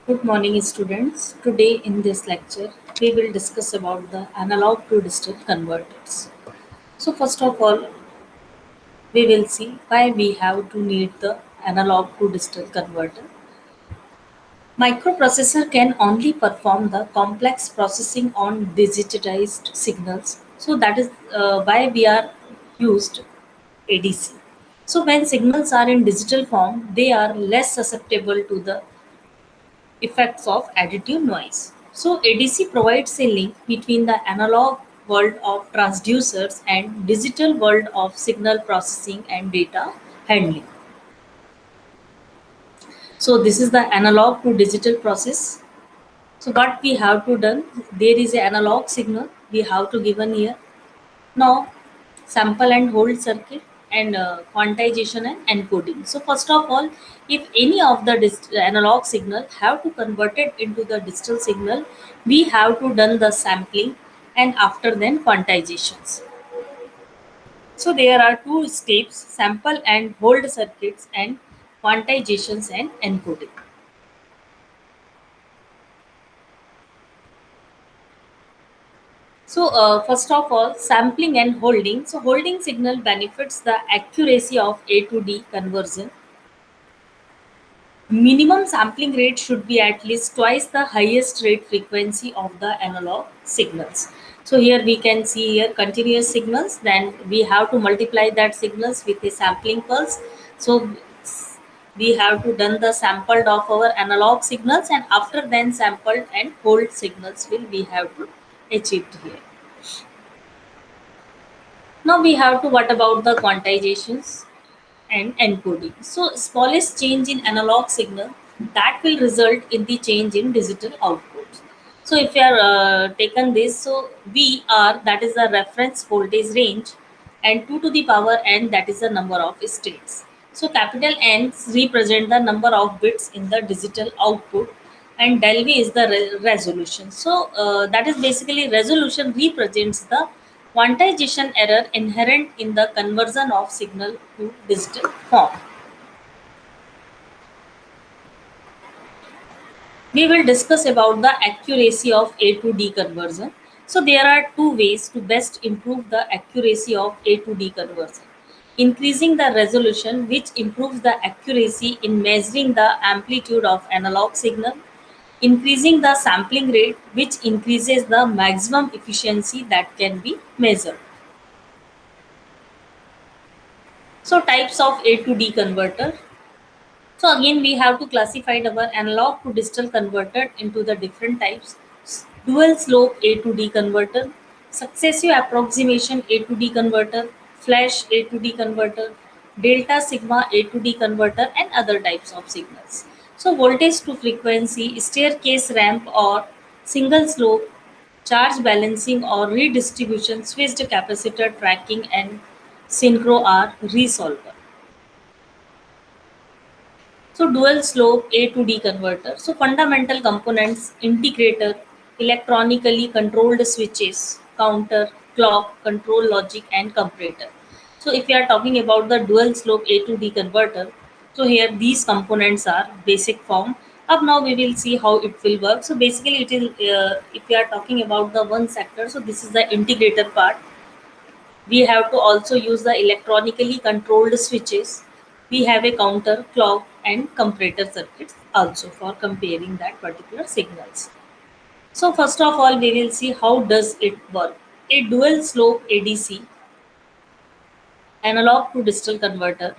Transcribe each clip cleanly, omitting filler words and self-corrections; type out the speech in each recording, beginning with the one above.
Good morning, students. Today in this lecture, we will discuss about the analog to digital converters. So first of all, we will see why we have to need the analog to digital converter. Microprocessor can only perform the complex processing on digitized signals. So that is why we are used ADC. So when signals are in digital form, they are less susceptible to the effects of additive noise. So ADC provides a link between the analog world of transducers and digital world of signal processing and data handling. So this is the analog to digital process. So what we have to done, there is an analog signal we have to given here. Now sample and hold circuit and quantization and encoding. So first of all, if any of the analog signal have to convert it into the digital signal, we have to done the sampling and after then quantizations. So there are two steps: sample and hold circuits and quantizations and encoding. So first of all, sampling and holding. So holding signal benefits the accuracy of A to D conversion. Minimum sampling rate should be at least twice the highest rate frequency of the analog signals. So here we can see here continuous signals, then we have to multiply that signals with a sampling pulse. So we have to done the sampled of our analog signals and after then sampled and hold signals will we have to achieved here. Now we have to what about the quantizations and encoding. So smallest change in analog signal that will result in the change in digital output. So if you are taken this, so VR that is the reference voltage range and 2 to the power n that is the number of states. So capital N's represent the number of bits in the digital output and del V is the resolution. So that is basically resolution represents the quantization error inherent in the conversion of signal to digital form. We will discuss about the accuracy of A to D conversion. So there are two ways to best improve the accuracy of A to D conversion. Increasing the resolution, which improves the accuracy in measuring the amplitude of analog signal. Increasing the sampling rate, which increases the maximum efficiency that can be measured. So types of A to D converter. So again, we have to classify our analog to digital converter into the different types. Dual slope A to D converter, successive approximation A to D converter, flash A to D converter, delta sigma A to D converter, and other types of signals. So voltage to frequency, staircase ramp or single slope, charge balancing or redistribution, switched capacitor tracking, and synchro are resolver. So dual slope A to D converter. So fundamental components: integrator, electronically controlled switches, counter, clock, control logic, and comparator. So if we are talking about the dual slope A to D converter, so here these components are basic form. Up now we will see how it will work. So basically it is if we are talking about the one sector, so this is the integrator part. We have to also use the electronically controlled switches. We have a counter, clock, and comparator circuits also for comparing that particular signals. So first of all, we will see how does it work. A dual slope ADC, analog to digital converter,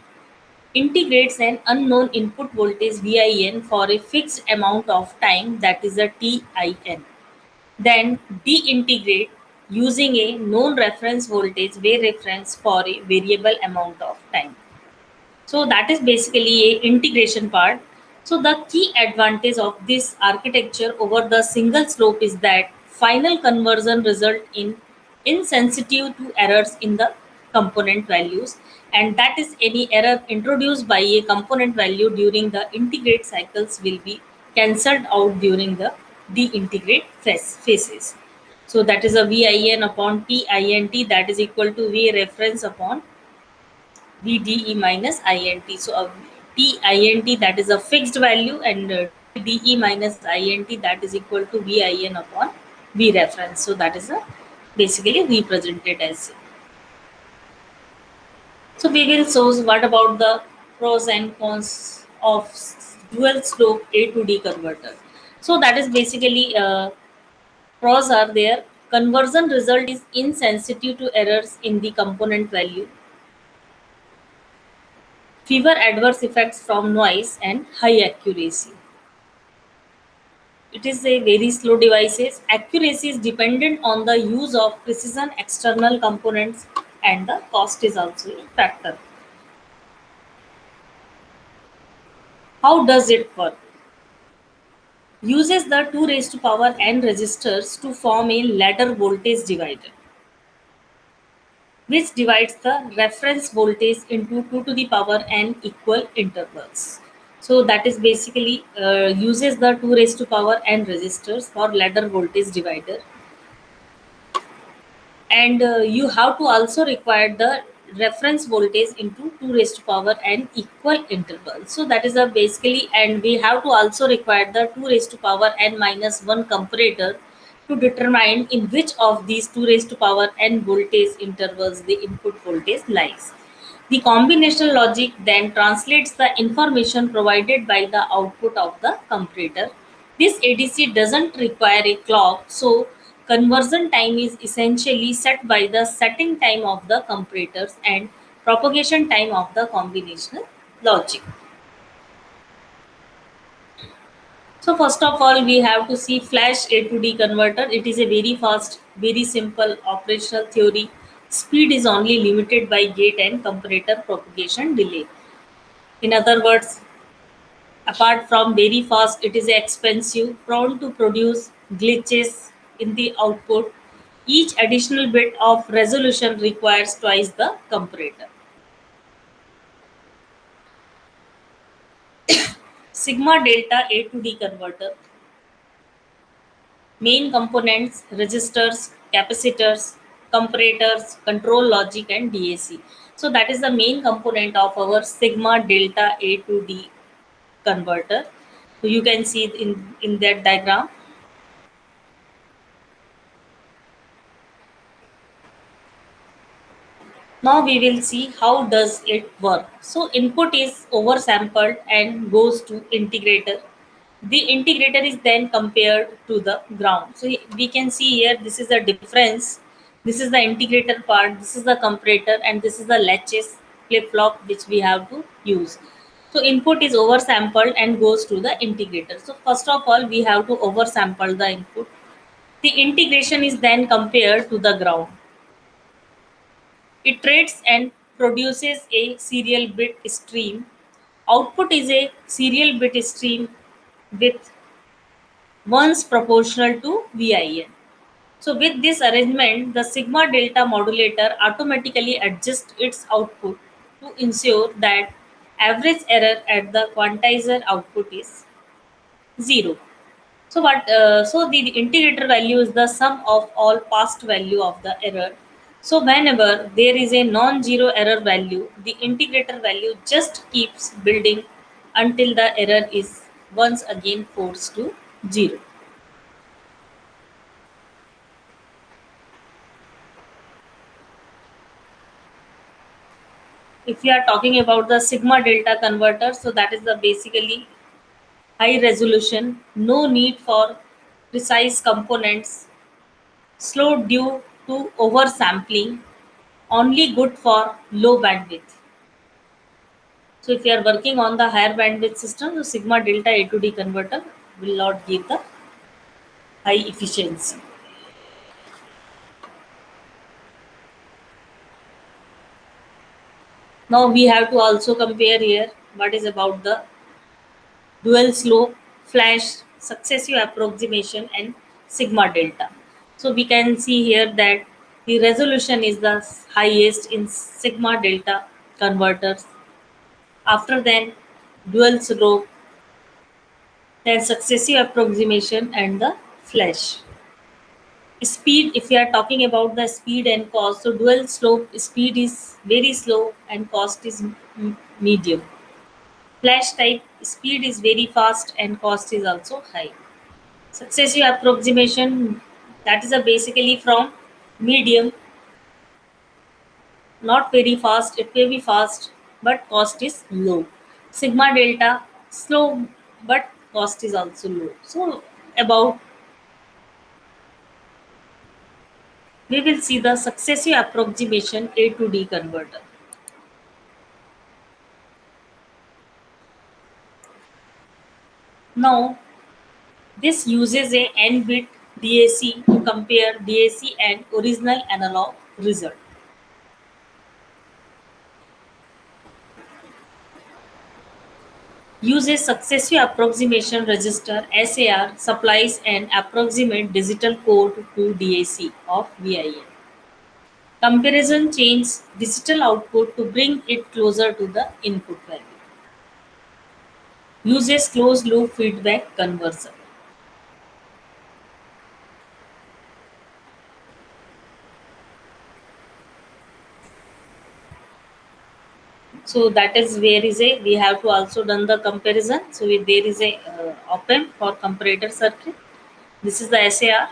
integrates an unknown input voltage VIN for a fixed amount of time, that is a TIN. Then deintegrate using a known reference voltage V reference for a variable amount of time. So that is basically a integration part. So the key advantage of this architecture over the single slope is that final conversion result in insensitive to errors in the component values, and that is any error introduced by a component value during the integrate cycles will be cancelled out during the deintegrate phases. So that is a VIN upon TINT, that is equal to V reference upon VDE minus INT. So a TINT that is a fixed value and dE minus int, that is equal to Vin upon V reference. So that is a basically represented as. So we will show what about the pros and cons of dual slope A to D converter. So that is basically pros are there. Conversion result is insensitive to errors in the component value. Fewer adverse effects from noise and high accuracy. It is a very slow devices. Accuracy is dependent on the use of precision external components and the cost is also a factor. How does it work? Uses the 2 raised to power n resistors to form a ladder voltage divider, which divides the reference voltage into 2 to the power n equal intervals. So that is basically uses the 2 raised to power n resistors for ladder voltage divider, and you have to also require the reference voltage into 2 raised to power n equal interval. So that is a basically, and we have to also require the 2 raised to power n minus 1 comparator to determine in which of these 2 raised to power n voltage intervals the input voltage lies. The combinational logic then translates the information provided by the output of the comparator. This ADC doesn't require a clock, so conversion time is essentially set by the setting time of the comparators and propagation time of the combinational logic. So first of all, we have to see flash A to D converter. It is a very fast, very simple operational theory. Speed is only limited by gate and comparator propagation delay. In other words, apart from very fast, it is expensive, prone to produce glitches in the output. Each additional bit of resolution requires twice the comparator. Sigma delta A to D converter. Main components: resistors, capacitors, comparators, control logic, and DAC. So that is the main component of our sigma delta A to D converter. So you can see in that diagram. Now we will see how does it work. So input is oversampled and goes to integrator. The integrator is then compared to the ground. So we can see here, this is the difference. This is the integrator part, this is the comparator, and this is the latches flip flop which we have to use. So input is oversampled and goes to the integrator. So first of all, we have to oversample the input. The integration is then compared to the ground. It trades and produces a serial bit stream. Output is a serial bit stream with ones proportional to VIN. So with this arrangement, the sigma delta modulator automatically adjusts its output to ensure that average error at the quantizer output is zero. So the integrator value is the sum of all past value of the error. So whenever there is a non-zero error value, the integrator value just keeps building until the error is once again forced to zero. If we are talking about the sigma delta converter, so that is the basically high resolution, no need for precise components, slow due to oversampling, only good for low bandwidth. So if you are working on the higher bandwidth system, the sigma delta A to D converter will not give the high efficiency. Now we have to also compare here what is about the dual slope, flash, successive approximation, and sigma delta. So we can see here that the resolution is the highest in sigma delta converters. After then, dual slope, then successive approximation, and the flash. Speed, if we are talking about the speed and cost, so dual slope speed is very slow and cost is medium. Flash type speed is very fast and cost is also high. Successive approximation, that is a basically from medium, not very fast, it may be fast, but cost is low. Sigma delta, slow, but cost is also low. So about, we will see the successive approximation A to D converter. Now this uses a n-bit DAC to compare DAC and original analog result. Uses successive approximation register SAR supplies an approximate digital code to DAC of VIN. Comparison changes digital output to bring it closer to the input value. Uses closed loop feedback conversion. So that is where is a, we have to also done the comparison. So there is a op-amp for comparator circuit. This is the SAR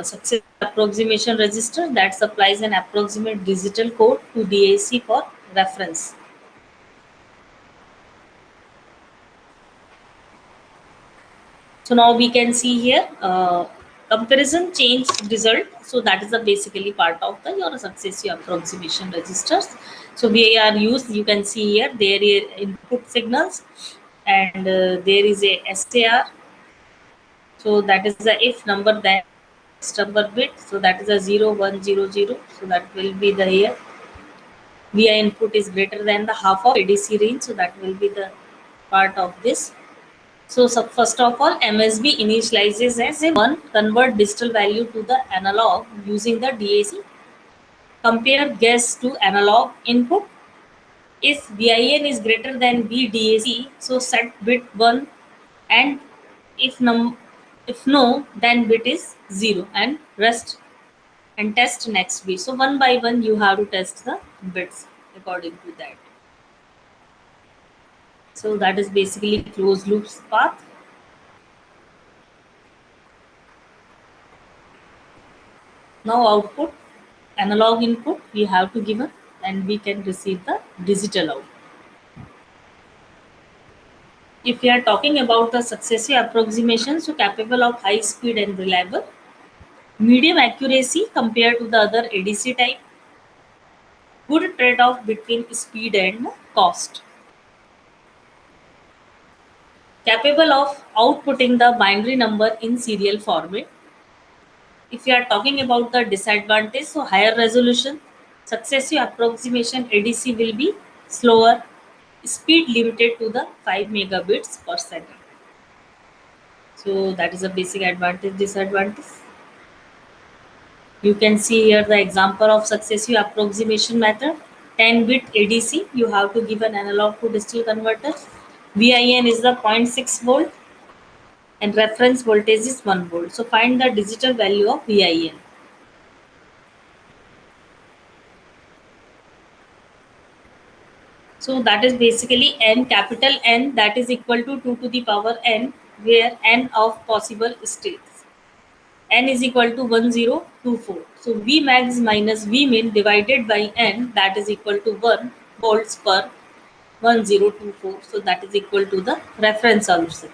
success approximation register that supplies an approximate digital code to DAC for reference. So now we can see here comparison change result. So that is the basically part of the your successive approximation registers. So we are used. You can see here there is input signals, and there is a SAR. So that is the if number, then next number bit. So that is a 0100. So that will be the here. VI input is greater than the half of ADC range. So that will be the part of this. So first of all, MSB initializes as a 1, convert digital value to the analog using the DAC, compare guess to analog input. If VIN is greater than VDAC, so set bit 1, and if if no, then bit is 0 and rest and test next bit. So one by one you have to test the bits according to that. So that is basically closed loops path. Now output, analog input we have to give it, and we can receive the digital output. If we are talking about the successive approximation, so capable of high speed and reliable, medium accuracy compared to the other ADC type, good trade-off between speed and cost, capable of outputting the binary number in serial format. If you are talking about the disadvantage, so higher resolution, successive approximation ADC will be slower, speed limited to the 5 megabits per second. So that is a basic advantage, disadvantage. You can see here the example of successive approximation method. 10-bit ADC, you have to give an analog to digital converter. VIN is the zero point 0.6 volt and reference voltage is 1 volt. So find the digital value of VIN. So that is basically n, capital N, that is equal to 2 to the power n, where n of possible states. N is equal to 1024. So V max minus V min divided by n, that is equal to 1 volts per 1024. So that is equal to the reference also.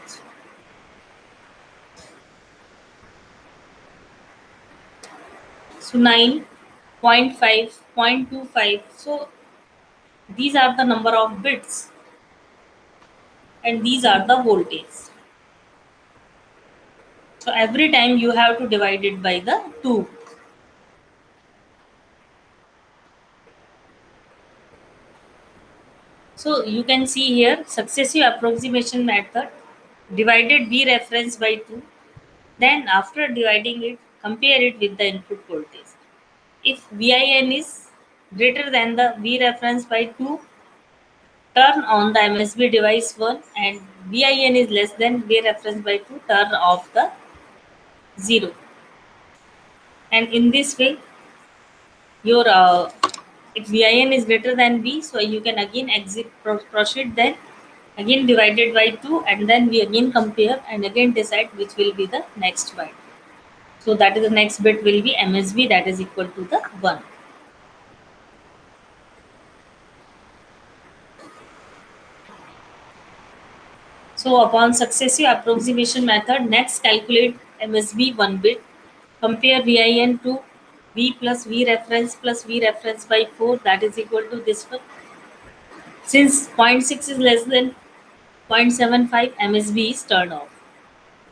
So 9, 0.5, 0.25. So these are the number of bits and these are the voltage. So every time you have to divide it by the 2. So you can see here successive approximation method, divided V reference by 2. Then after dividing it, compare it with the input voltage. If VIN is greater than the V reference by 2, turn on the MSB device 1, and VIN is less than V reference by 2, turn off the 0. And in this way, your If VIN is greater than B, so you can again proceed, then again divided by 2, and then we again compare and again decide which will be the next byte. So that is the next bit will be MSB, that is equal to the 1. So upon successive approximation method, next calculate MSB 1 bit, compare VIN to V plus V reference by 4, that is equal to this one. Since zero point 0.6 is less than 0.75, MSB is turned off.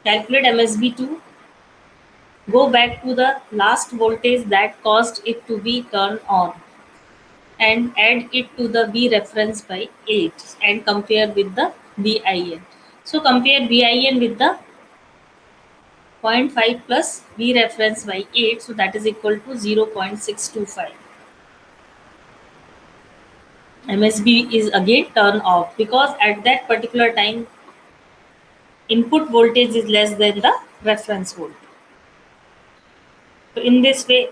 Calculate MSB 2, go back to the last voltage that caused it to be turned on and add it to the V reference by 8 and compare with the VIN. So compare VIN with the zero point 0.5 plus V reference by 8, so that is equal to 0.625. MSB is again turned off because at that particular time input voltage is less than the reference voltage. So in this way,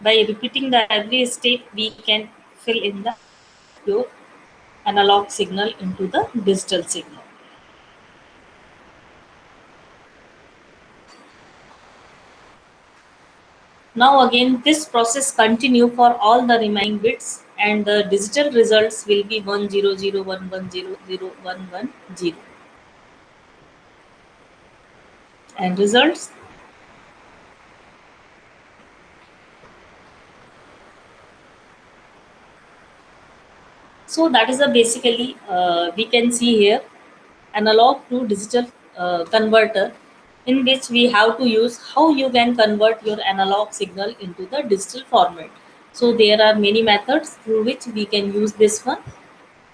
by repeating the every step, we can fill in the your analog signal into the digital signal. Now again, this process continue for all the remaining bits, and the digital results will be 10011001110, and results. So that is a basically we can see here analog to digital converter, in which we have to use how you can convert your analog signal into the digital format. So there are many methods through which we can use this one.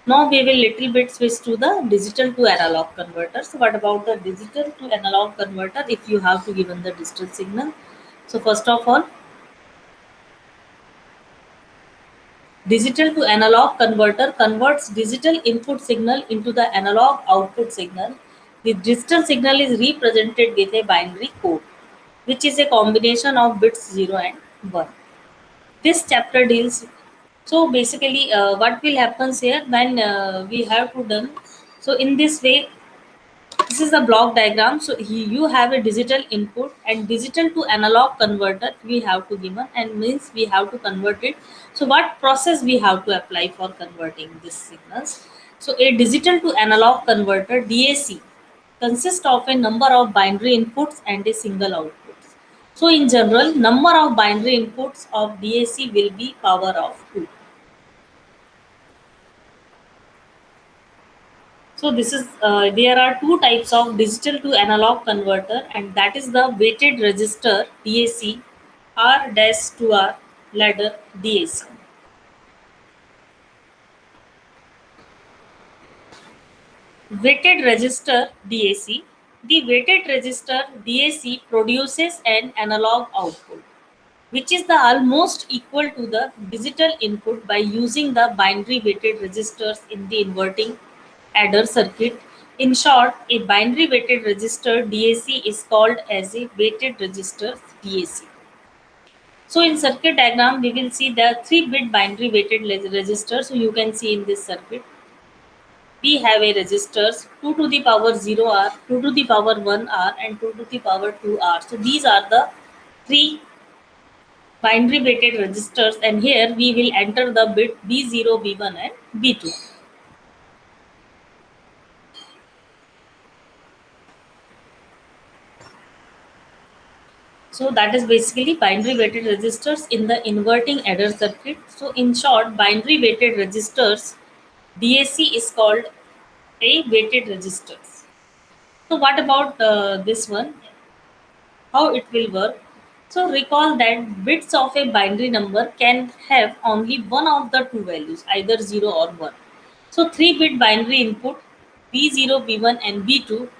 Now we will little bit switch to the digital to analog converter. So what about the digital to analog converter if you have to given the digital signal? So first of all, digital to analog converter converts digital input signal into the analog output signal. The digital signal is represented with a binary code, which is a combination of bits 0 and 1. This chapter deals. So basically, what will happens here when we have to done. So in this way, this is a block diagram. So you have a digital input and digital to analog converter we have to given, and means we have to convert it. So what process we have to apply for converting these signals? So a digital to analog converter DAC consists of a number of binary inputs and a single output. So in general, number of binary inputs of DAC will be power of 2. So this is there are two types of digital to analog converter, and that is the weighted resistor DAC, R-2R ladder DAC. Weighted resistor DAC. The weighted resistor DAC produces an analog output, which is the almost equal to the digital input by using the binary weighted resistors in the inverting adder circuit. In short, a binary weighted resistor DAC is called as a weighted resistor DAC. So in circuit diagram, we will see the 3-bit binary weighted resistor. So you can see in this circuit, we have a resistors 2 to the power 0R, 2 to the power 1R, and 2 to the power 2R. So these are the 3 binary weighted resistors, and here we will enter the bit B0, B1 and B2. So that is basically binary weighted resistors in the inverting adder circuit. So in short, binary weighted resistors DAC is called a weighted resistors. So what about this one? How it will work? So recall that bits of a binary number can have only one of the two values, either 0 or 1. So 3-bit binary input B0, B1 and B2,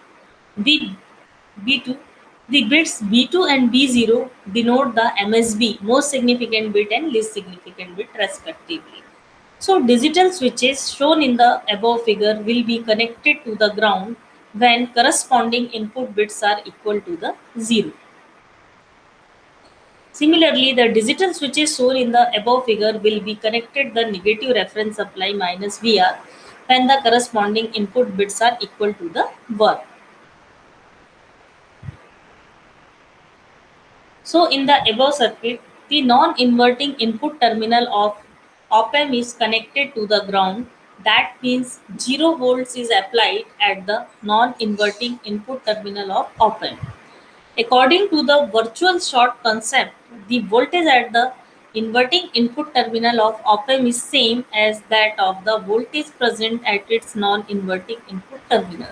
the B2, the bits B2 and B0 denote the MSB, most significant bit and least significant bit respectively. So digital switches shown in the above figure will be connected to the ground when corresponding input bits are equal to the 0. Similarly, the digital switches shown in the above figure will be connected the negative reference supply minus VR when the corresponding input bits are equal to the 1. So in the above circuit, the non-inverting input terminal of op-amp is connected to the ground. That means 0 volts is applied at the non-inverting input terminal of op-amp. According to the virtual short concept, the voltage at the inverting input terminal of op-amp is same as that of the voltage present at its non-inverting input terminal.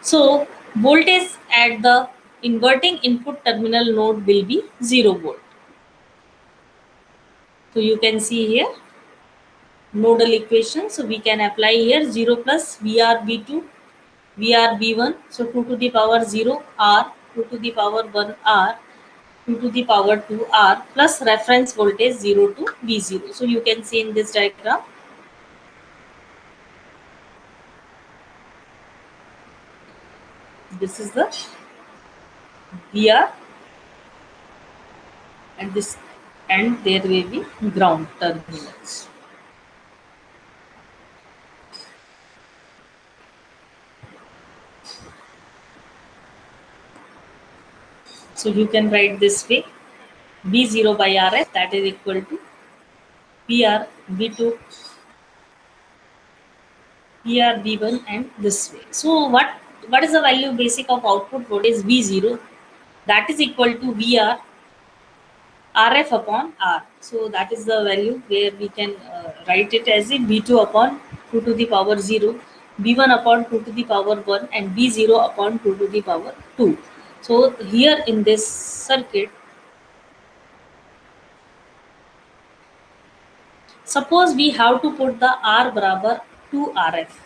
So voltage at the inverting input terminal node will be 0 volt. So you can see here nodal equation. So we can apply here 0 plus VR V2, VR V1. So 2 to the power 0 R, 2 to the power 1 R, 2 to the power 2 R plus reference voltage 0 to V0. So you can see in this diagram, this is the VR and this, and there will be ground terminals. So you can write this way, V0 by Rf, that is equal to PR V2, PR V1 and this way. So what is the value basic of output voltage V0? That is equal to VR Rf upon R. So that is the value where we can write it as a V2 upon 2 to the power 0, V1 upon 2 to the power 1 and V0 upon 2 to the power 2. So here in this circuit, suppose we have to put the R barabar to Rf.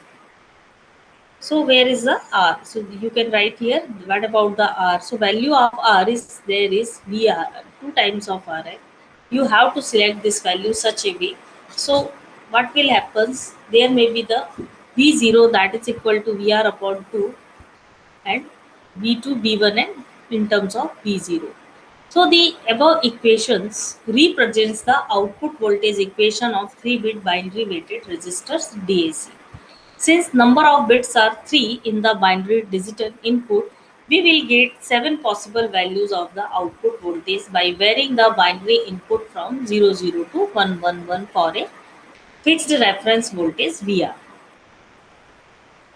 So where is the R? So you can write here, what about the R? So value of R is, there is VR, 2 times of Rf. You have to select this value such a way. So what will happen? There may be the V0 that is equal to VR upon 2 and V2, V1 and in terms of V0. So the above equations represents the output voltage equation of 3-bit binary weighted resistors DAC. Since number of bits are 3 in the binary digital input, we will get 7 possible values of the output voltage by varying the binary input from 00 to 111 for a fixed reference voltage VR.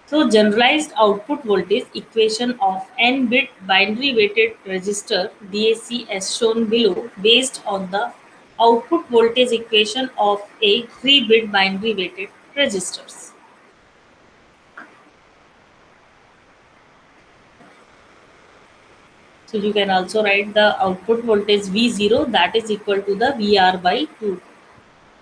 So generalized output voltage equation of n-bit binary weighted resistor DAC as shown below based on the output voltage equation of a 3-bit binary weighted resistors. So you can also write the output voltage V0 that is equal to the VR by 2.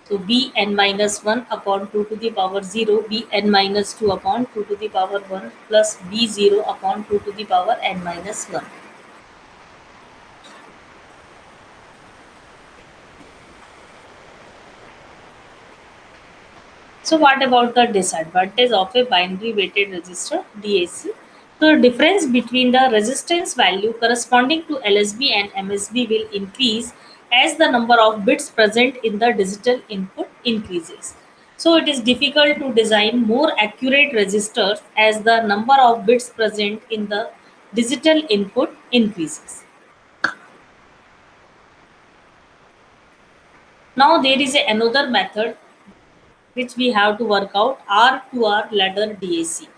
So Bn minus 1 upon 2 to the power 0, Bn minus 2 upon 2 to the power 1 plus B0 upon 2 to the power n minus 1. So what about the disadvantage of a binary weighted resistor DAC? So the difference between the resistance value corresponding to LSB and MSB will increase as the number of bits present in the digital input increases. So it is difficult to design more accurate resistors as the number of bits present in the digital input increases. Now there is another method which we have to work out, R to R ladder DAC.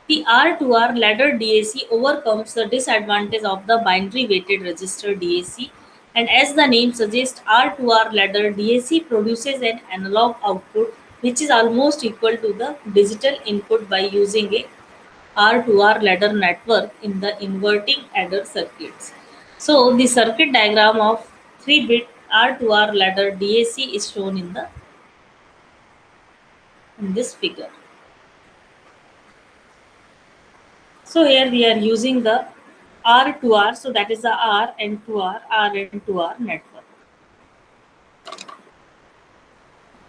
The R to R ladder DAC overcomes the disadvantage of the binary weighted resistor DAC, and as the name suggests, R to R ladder DAC produces an analog output which is almost equal to the digital input by using a R to R ladder network in the inverting adder circuits. So the circuit diagram of 3-bit R to R ladder DAC is shown in this figure. So here we are using the R to R, so that is the R and 2R, R and 2R network.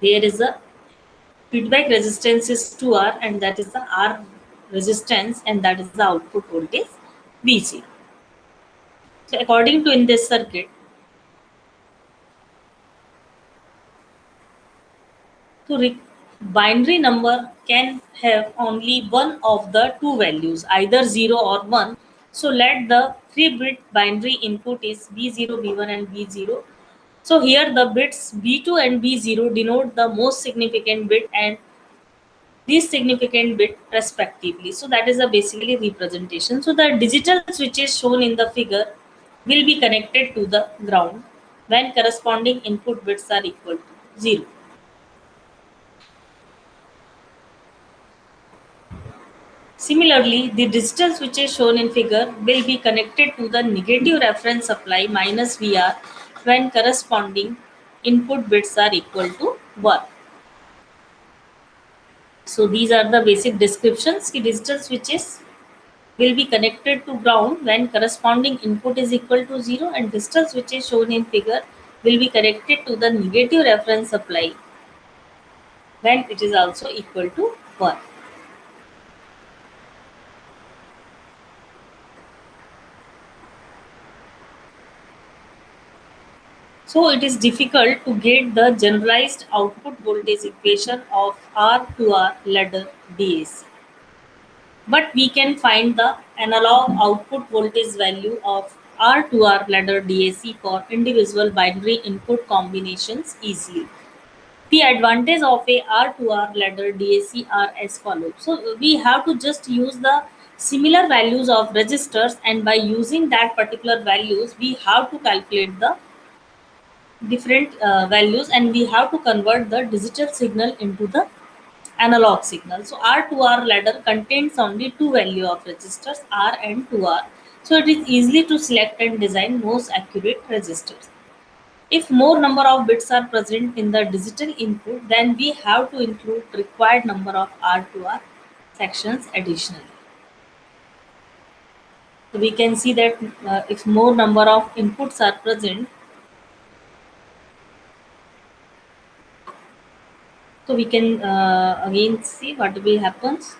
There is a feedback resistance is 2R and that is the R resistance and that is the output voltage VC. So according to in this circuit, So binary number can have only one of the two values, either 0 or 1. So let the 3-bit binary input is B0, B1 and B0. So here the bits B2 and B0 denote the most significant bit and least significant bit respectively. So that is a basically representation. So the digital switches shown in the figure will be connected to the ground when corresponding input bits are equal to 0. Similarly, the digital switches shown in figure will be connected to the negative reference supply minus VR when corresponding input bits are equal to 1. So these are the basic descriptions. The digital switches will be connected to ground when corresponding input is equal to 0, and digital switches shown in figure will be connected to the negative reference supply when it is also equal to 1. So it is difficult to get the generalized output voltage equation of R to R ladder DAC. But we can find the analog output voltage value of R to R ladder DAC for individual binary input combinations easily. The advantage of a R to R ladder DAC are as follows. So we have to just use the similar values of resistors, and by using that particular values we have to calculate the different values, and we have to convert the digital signal into the analog signal. So R to R ladder contains only two value of resistors R and 2R. So it is easy to select and design most accurate resistors. If more number of bits are present in the digital input, then we have to include required number of R to R sections additionally. So we can see that if more number of inputs are present, so we can again see what will happens.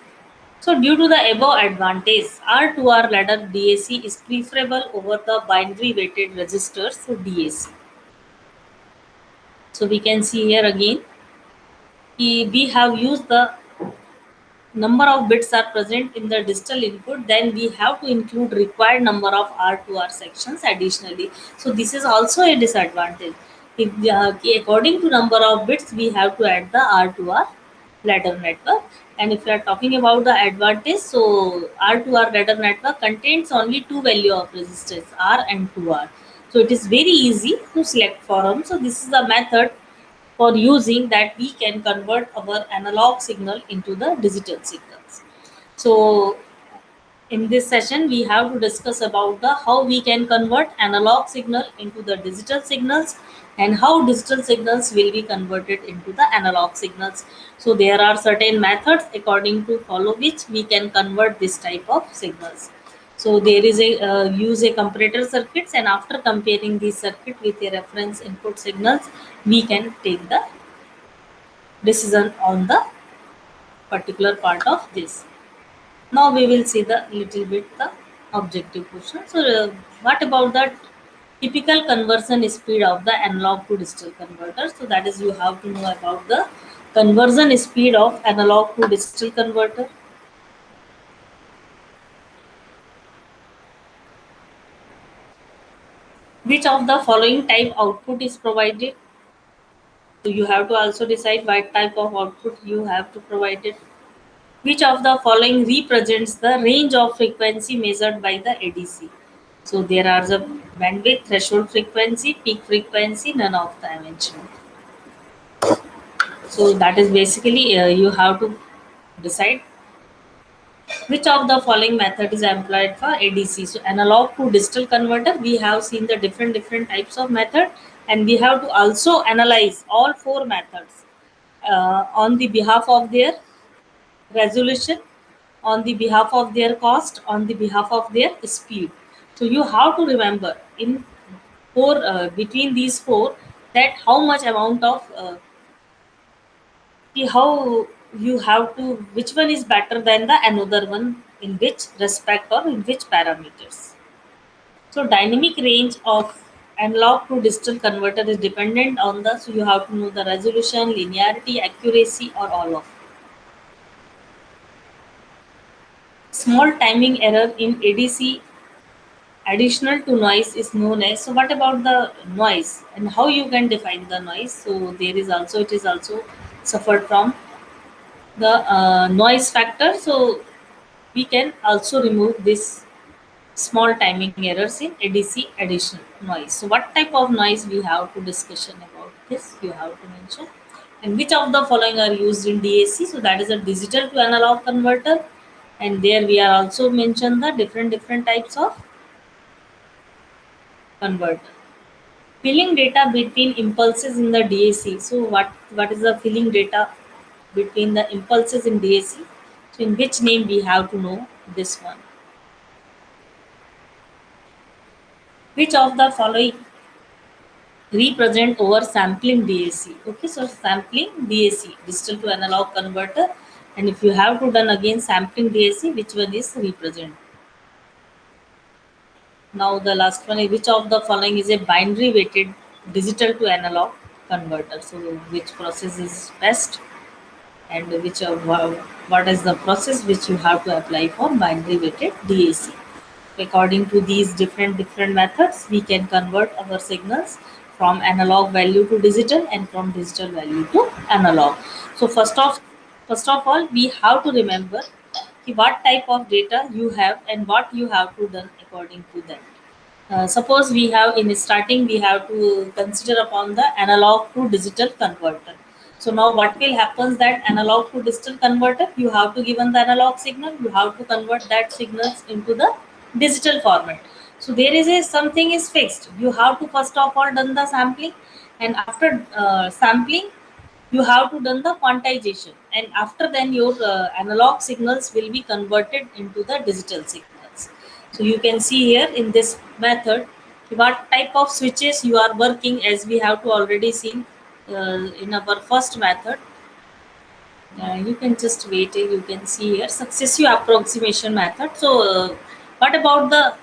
So due to the above advantage, R to R ladder DAC is preferable over the binary weighted resistors, so DAC. So we can see here again, we have used the number of bits are present in the digital input, then we have to include required number of R to R sections additionally. So this is also a disadvantage. If according to number of bits, we have to add the R to R ladder network. And if we are talking about the advantage, so R to R ladder network contains only two value of resistors R and 2R. So it is very easy to select for them. So this is the method for using that we can convert our analog signal into the digital signals. So in this session we have to discuss about the how we can convert analog signal into the digital signals, and how digital signals will be converted into the analog signals. So there are certain methods according to follow which we can convert this type of signals. So there is a use a comparator circuits, and after comparing this circuit with a reference input signals, we can take the decision on the particular part of this. Now we will see the little bit the objective question. So what about the typical conversion speed of the analog to digital converter? So that is, you have to know about the conversion speed of analog to digital converter. Which of the following type output is provided? So you have to also decide what type of output you have to provide it. Which of the following represents the range of frequency measured by the ADC? So there are the bandwidth, threshold frequency, peak frequency, none of the mentioned. So that is basically you have to decide which of the following method is employed for ADC. So analog to digital converter, we have seen the different types of method, and we have to also analyze all four methods on the behalf of their resolution, on the behalf of their cost, on the behalf of their speed. So you have to remember in four between these four, that how much amount of how you have to, which one is better than the another one, in which respect or in which parameters. So dynamic range of analog to digital converter is dependent on the, so you have to know the resolution, linearity, accuracy, or all of. Small timing error in ADC additional to noise is known as. So what about the noise and how you can define the noise? So there is also, it is also suffered from the noise factor. So we can also remove this small timing errors in ADC additional noise. So what type of noise we have to discussion about this? You have to mention. And which of the following are used in DAC? So that is a digital to analog converter. And there we are also mentioned the different types of converter. Filling data between impulses in the DAC. So what is the filling data between the impulses in DAC? So in which name we have to know this one? Which of the following represent over sampling DAC? Okay, so sampling DAC, digital to analog converter, and if you have to done again sampling DAC, which one is represent? Now the last one is which of the following is a binary weighted digital to analog converter? So which process is best, and which of what is the process which you have to apply for binary weighted DAC? According to these different methods, we can convert our signals from analog value to digital and from digital value to analog. So first of all, we have to remember what type of data you have and what you have to done according to that. Suppose we have in starting we have to consider upon the analog to digital converter. So now what will happen that analog to digital converter, you have to given the analog signal, you have to convert that signals into the digital format. So there is a something is fixed. You have to first of all done the sampling, and after sampling you have to done the quantization, and after then your analog signals will be converted into the digital signals. So you can see here in this method what type of switches you are working, as we have to already seen in our first method. You can just wait, you can see here successive approximation method. So what about the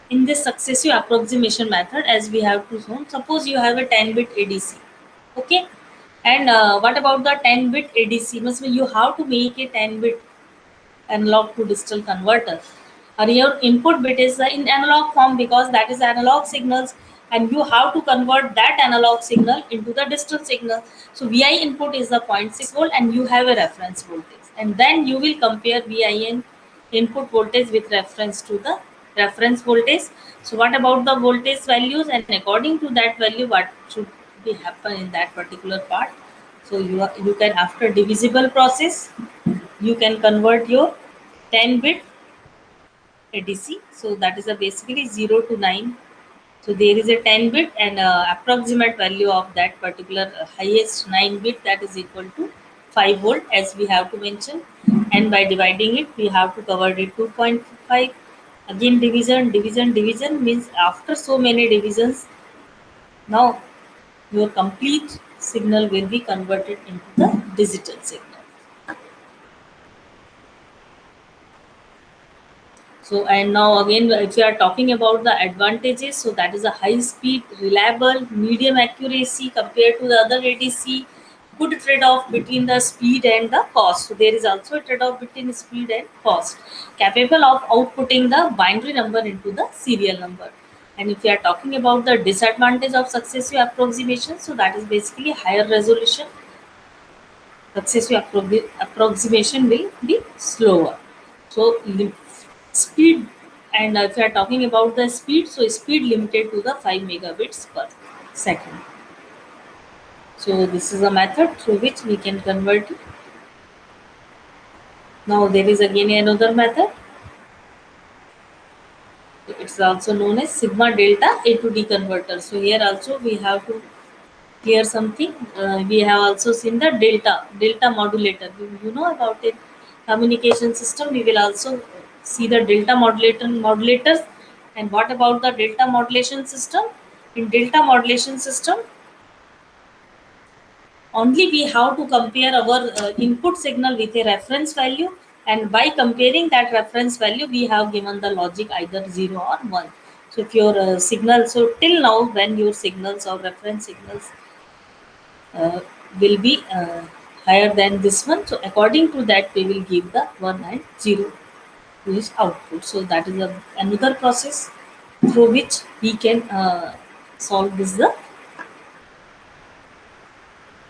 in this successive approximation method, as we have to show, suppose you have a 10-bit ADC, okay, and what about the 10-bit ADC? Must be you have to make a 10-bit analog to digital converter. Or your input bit is in analog form because that is analog signals, and you have to convert that analog signal into the digital signal. So VI input is the zero point 0.6 volt, and you have a reference voltage, and then you will compare VIN input voltage with reference to the reference voltage. So what about the voltage values, and according to that value what should be happen in that particular part? So you can, after divisible process, you can convert your 10-bit ADC. So that is a basically 0 to 9. So there is a 10-bit and approximate value of that particular highest 9-bit, that is equal to 5 volt, as we have to mention. And by dividing it, we have to cover it 2.5. Again division means after so many divisions, now your complete signal will be converted into the digital signal. So, and now again, if you are talking about the advantages, so that is a high speed, reliable, medium accuracy compared to the other ADC, good trade-off between the speed and the cost. So there is also a trade-off between speed and cost, capable of outputting the binary number into the serial number. And if you are talking about the disadvantage of successive approximation, so that is basically higher resolution. Successive approximation will be slower. So speed, and if you are talking about the speed, so speed limited to the 5 megabits per second. So this is a method through which we can convert it. Now there is again another method. It's also known as sigma delta A to D converter. So here also we have to clear something. We have also seen the delta modulator. You know about it. Communication system. We will also see the delta modulators. And what about the delta modulation system? In delta modulation system, only we have to compare our input signal with a reference value, and by comparing that reference value we have given the logic either 0 or 1. So if your signal, so till now when your signals or reference signals uh, will be higher than this one, so according to that we will give the 1 and 0 to his output. So that is another process through which we can solve this the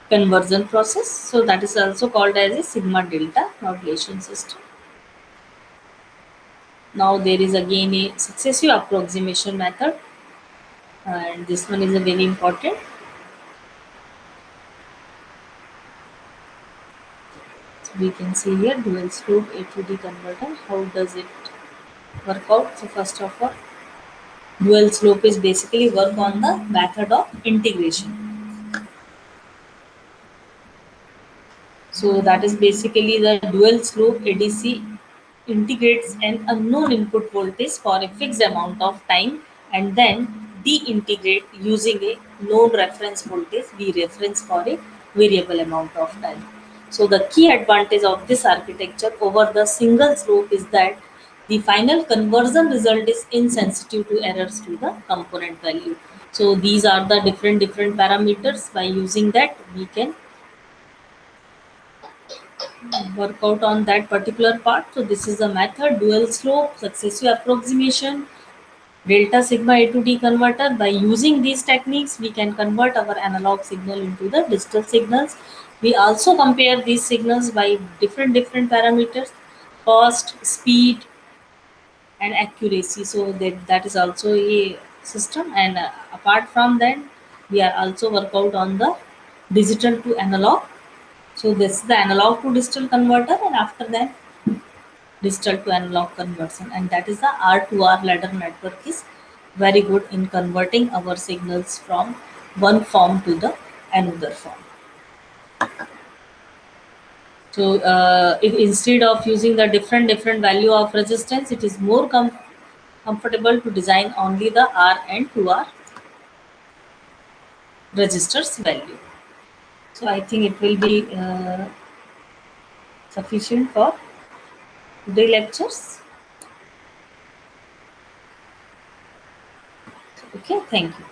conversion process. So that is also called as a sigma delta modulation system. Now there is again a successive approximation method, and this one is a very important. So we can see here dual slope A to D converter. How does it work out? So first of all, dual slope is basically work on the method of integration. So that is basically the dual slope ADC integrates an unknown input voltage for a fixed amount of time and then de-integrate using a known reference voltage V reference for a variable amount of time. So the key advantage of this architecture over the single slope is that the final conversion result is insensitive to errors to the component value. So these are the different parameters. By using that, we can work out on that particular part. So this is the method dual slope, successive approximation, delta sigma A to D converter. By using these techniques, we can convert our analog signal into the digital signals. We also compare these signals by different parameters, cost, speed, and accuracy. So that is also a system. And apart from that, we are also work out on the digital to analog. So this is the analog to digital converter, and after that digital to analog conversion, and that is the R2R ladder network is very good in converting our signals from one form to the another form. So if instead of using the different value of resistance, it is more comfortable to design only the R and 2R resistors value. So I think it will be sufficient for today lectures. Okay, thank you.